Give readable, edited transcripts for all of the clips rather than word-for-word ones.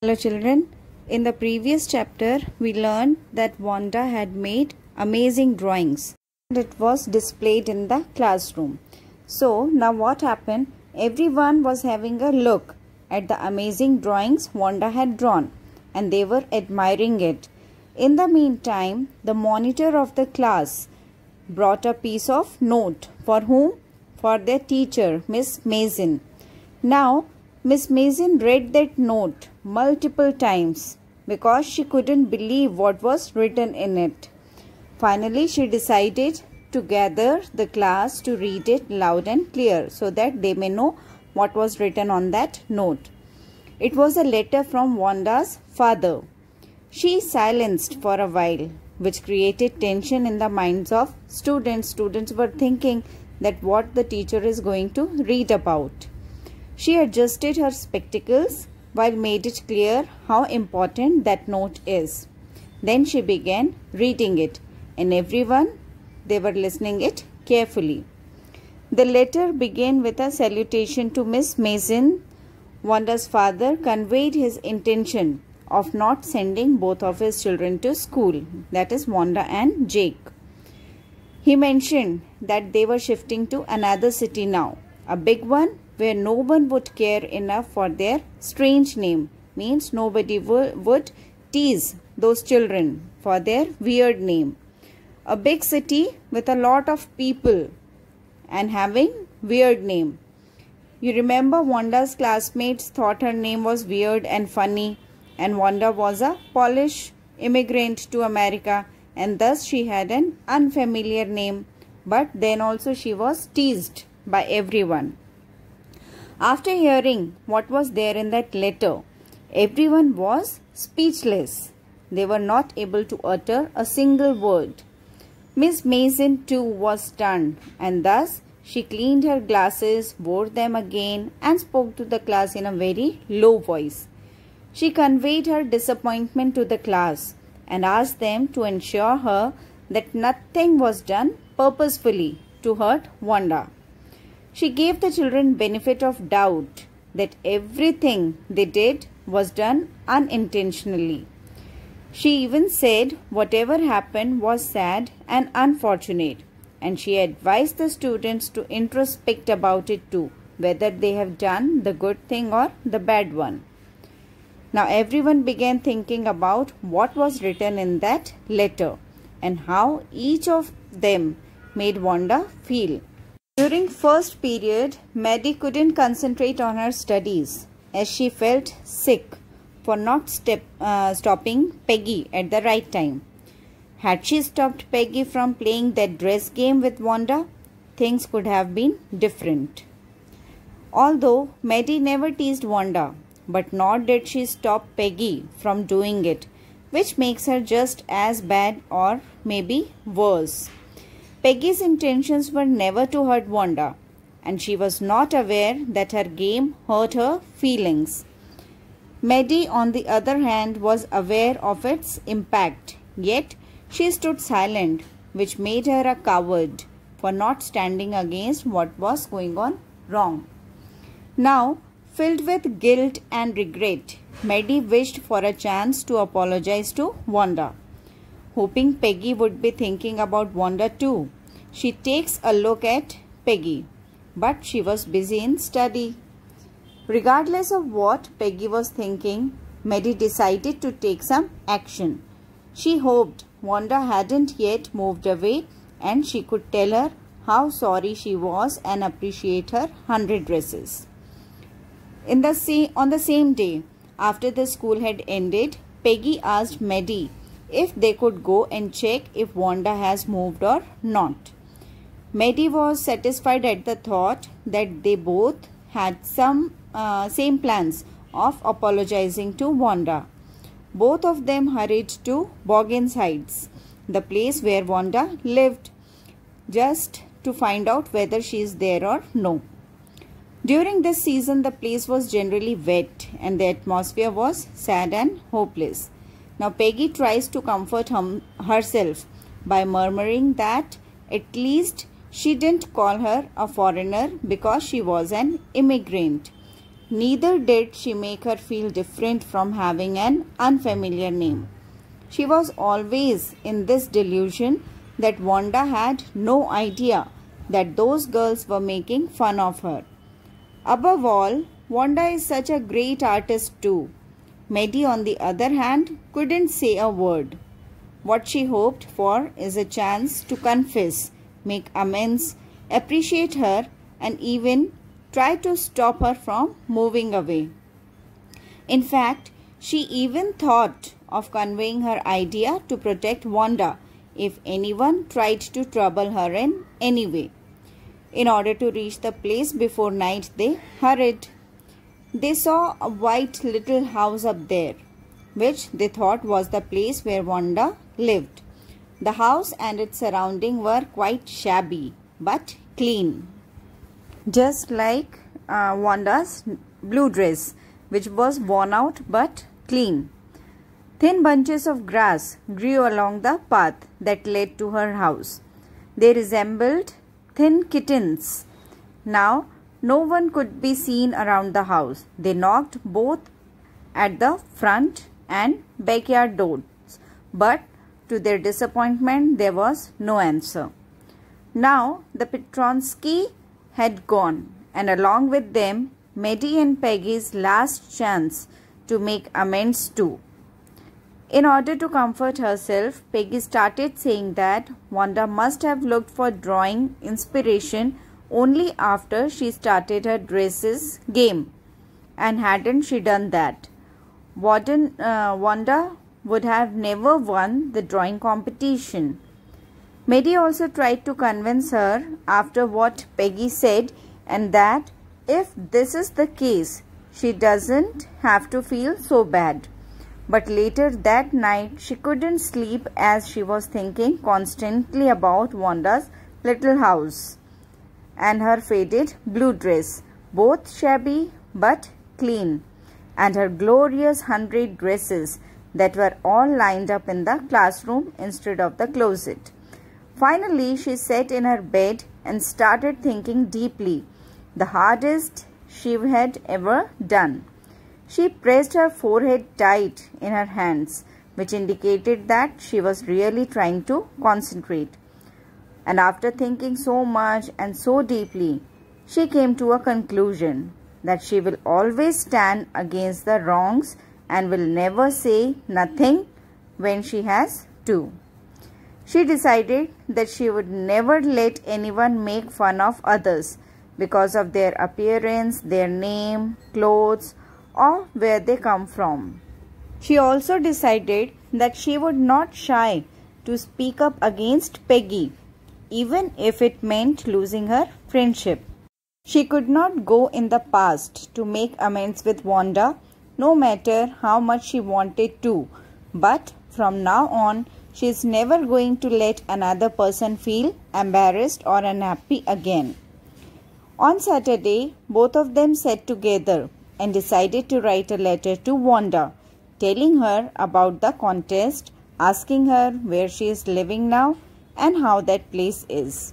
Hello children, in the previous chapter we learned that Wanda had made amazing drawings and it was displayed in the classroom. So now what happened? Everyone was having a look at the amazing drawings Wanda had drawn and they were admiring it. In the meantime, the monitor of the class brought a piece of note. For whom? For their teacher, Miss Mason. Now Miss Mason read that note multiple times because she couldn't believe what was written in it. Finally, she decided to gather the class to read it loud and clear so that they may know what was written on that note. It was a letter from Wanda's father. She silenced for a while, which created tension in the minds of students. Students were thinking that what the teacher is going to read about. She adjusted her spectacles while made it clear how important that note is. Then she began reading it and everyone, they were listening it carefully. The letter began with a salutation to Miss Mason. Wanda's father conveyed his intention of not sending both of his children to school, that is Wanda and Jake. He mentioned that they were shifting to another city now, a big one, where no one would care enough for their strange name, means nobody would tease those children for their weird name. A big city with a lot of people and having weird name. You remember Wanda's classmates thought her name was weird and funny, and Wanda was a Polish immigrant to America and thus she had an unfamiliar name, but then also she was teased by everyone. After hearing what was there in that letter, everyone was speechless. They were not able to utter a single word. Miss Mason too was stunned, and thus she cleaned her glasses, wore them again, and spoke to the class in a very low voice. She conveyed her disappointment to the class and asked them to ensure her that nothing was done purposefully to hurt Wanda. She gave the children benefit of doubt that everything they did was done unintentionally. She even said whatever happened was sad and unfortunate, and she advised the students to introspect about it too, whether they have done the good thing or the bad one. Now everyone began thinking about what was written in that letter and how each of them made Wanda feel. During first period, Maddie couldn't concentrate on her studies as she felt sick for not stopping Peggy at the right time. Had she stopped Peggy from playing that dress game with Wanda, things could have been different. Although Maddie never teased Wanda, but nor did she stop Peggy from doing it, which makes her just as bad or maybe worse. Peggy's intentions were never to hurt Wanda, and she was not aware that her game hurt her feelings. Maddie, on the other hand, was aware of its impact, yet she stood silent, which made her a coward for not standing against what was going on wrong. Now, filled with guilt and regret, Maddie wished for a chance to apologize to Wanda. Hoping Peggy would be thinking about Wanda too, she takes a look at Peggy, but she was busy in study. Regardless of what Peggy was thinking, Maddie decided to take some action. She hoped Wanda hadn't yet moved away and she could tell her how sorry she was and appreciate her 100 dresses. On the same day, after the school had ended, Peggy asked Maddie if they could go and check if Wanda has moved or not. Maddie was satisfied at the thought that they both had some same plans of apologizing to Wanda. Both of them hurried to Boggins Heights, the place where Wanda lived, just to find out whether she is there or no. During this season, the place was generally wet and the atmosphere was sad and hopeless. Now Peggy tries to comfort herself by murmuring that at least she didn't call her a foreigner because she was an immigrant. neither did she make her feel different from having an unfamiliar name. She was always in this delusion that Wanda had no idea that those girls were making fun of her. Above all, Wanda is such a great artist too. Maddie, on the other hand, couldn't say a word. What she hoped for is a chance to confess, make amends, appreciate her, and even try to stop her from moving away. In fact, she even thought of conveying her idea to protect Wanda if anyone tried to trouble her in any way. In order to reach the place before night, they hurried. They saw a white little house up there, which they thought was the place where Wanda lived. The house and its surrounding were quite shabby but clean, just like Wanda's blue dress, which was worn out but clean. Thin bunches of grass grew along the path that led to her house. They resembled thin kittens. Now, no one could be seen around the house. They knocked both at the front and backyard doors, but to their disappointment, there was no answer. Now, the Petronsky had gone, and along with them, Maddie and Peggy's last chance to make amends too. In order to comfort herself, Peggy started saying that Wanda must have looked for drawing inspiration only after she started her dresses game, and hadn't she done that, Wanda would have never won the drawing competition. Maddie also tried to convince her after what Peggy said, and that if this is the case, she doesn't have to feel so bad. But later that night, she couldn't sleep as she was thinking constantly about Wanda's little house and her faded blue dress, both shabby but clean, and her glorious 100 dresses that were all lined up in the classroom instead of the closet. Finally, she sat in her bed and started thinking deeply, the hardest she had ever done. She pressed her forehead tight in her hands, which indicated that she was really trying to concentrate. And after thinking so much and so deeply, she came to a conclusion that she will always stand against the wrongs and will never say nothing when she has to. She decided that she would never let anyone make fun of others because of their appearance, their name, clothes, or where they come from. She also decided that she would not shy to speak up against Peggy, even if it meant losing her friendship. She could not go in the past to make amends with Wanda, no matter how much she wanted to, but from now on, she is never going to let another person feel embarrassed or unhappy again. On Saturday, both of them sat together and decided to write a letter to Wanda, telling her about the contest, asking her where she is living now and how that place is.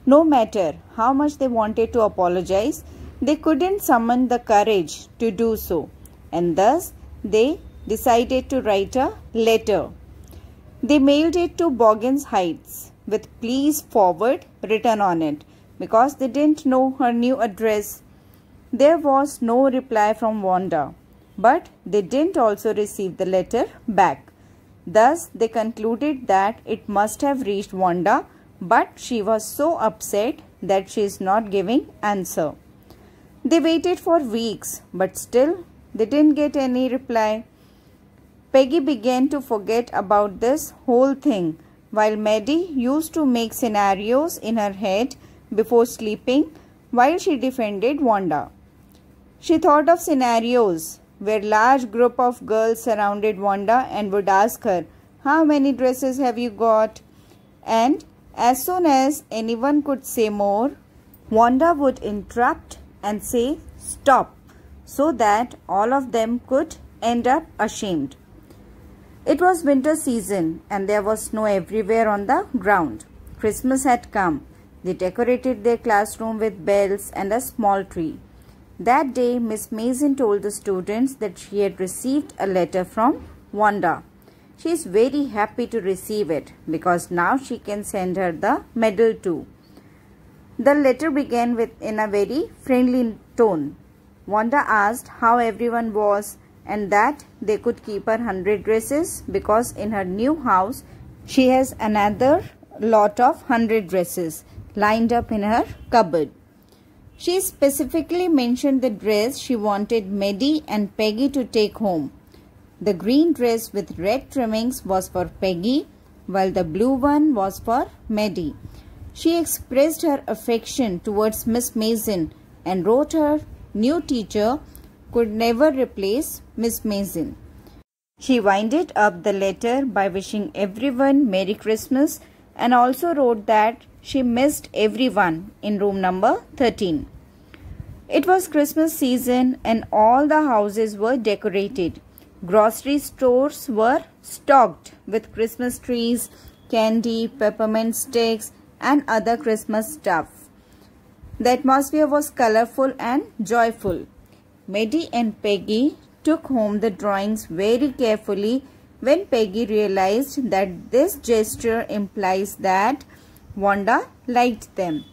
No matter how much they wanted to apologize, they couldn't summon the courage to do so, and thus they decided to write a letter. They mailed it to Boggins Heights with "Please forward" written on it because they didn't know her new address. There was no reply from Wanda, but they didn't also receive the letter back. Thus, they concluded that it must have reached Wanda, but she was so upset that she is not giving answer. They waited for weeks, but still they didn't get any reply. Peggy began to forget about this whole thing, while Maddie used to make scenarios in her head before sleeping while she defended Wanda. She thought of scenarios where large group of girls surrounded Wanda and would ask her, "How many dresses have you got?" And as soon as anyone could say more, Wanda would interrupt and say, "Stop," so that all of them could end up ashamed. It was winter season and there was snow everywhere on the ground. Christmas had come. They decorated their classroom with bells and a small tree. That day, Miss Mason told the students that she had received a letter from Wanda. She is very happy to receive it because now she can send her the medal too. The letter began in a very friendly tone. Wanda asked how everyone was and that they could keep her 100 dresses because in her new house she has another lot of 100 dresses lined up in her cupboard. She specifically mentioned the dress she wanted Maddie and Peggy to take home. The green dress with red trimmings was for Peggy, while the blue one was for Maddie. She expressed her affection towards Miss Mason and wrote her new teacher could never replace Miss Mason. She winded up the letter by wishing everyone Merry Christmas and also wrote that she missed everyone in room number 13. It was Christmas season and all the houses were decorated. Grocery stores were stocked with Christmas trees, candy, peppermint sticks and other Christmas stuff. The atmosphere was colorful and joyful. Maddie and Peggy took home the drawings very carefully when Peggy realized that this gesture implies that Wanda liked them.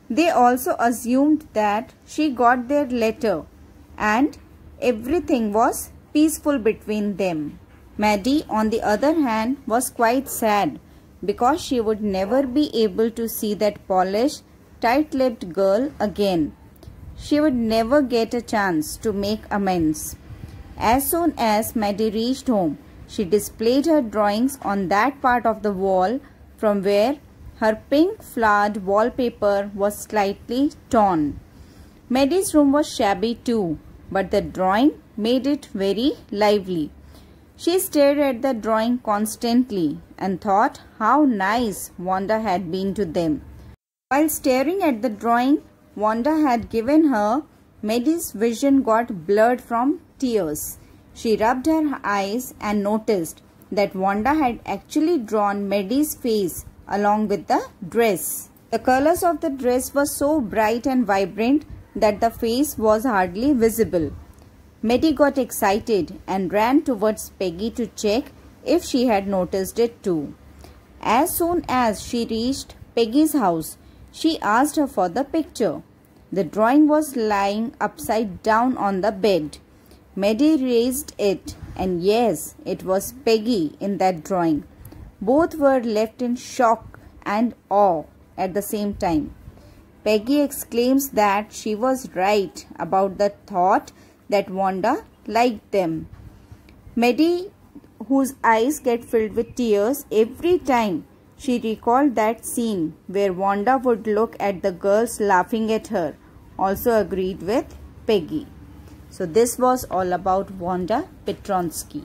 They also assumed that she got their letter and everything was peaceful between them. Maddie, on the other hand, was quite sad because she would never be able to see that polished, tight-lipped girl again. She would never get a chance to make amends. As soon as Maddie reached home, she displayed her drawings on that part of the wall from where her pink flowered wallpaper was slightly torn. Maddie's room was shabby too, but the drawing made it very lively. She stared at the drawing constantly and thought how nice Wanda had been to them. While staring at the drawing Wanda had given her, Maddie's vision got blurred from tears. She rubbed her eyes and noticed that Wanda had actually drawn Maddie's face along with the dress. The colors of the dress were so bright and vibrant that the face was hardly visible. Maddie got excited and ran towards Peggy to check if she had noticed it too. As soon as she reached Peggy's house, she asked her for the picture. The drawing was lying upside down on the bed. Maddie raised it and yes, it was Peggy in that drawing. Both were left in shock and awe at the same time. Peggy exclaims that she was right about the thought that Wanda liked them. Maddie, whose eyes get filled with tears every time she recalled that scene where Wanda would look at the girls laughing at her, also agreed with Peggy. So this was all about Wanda Petronsky.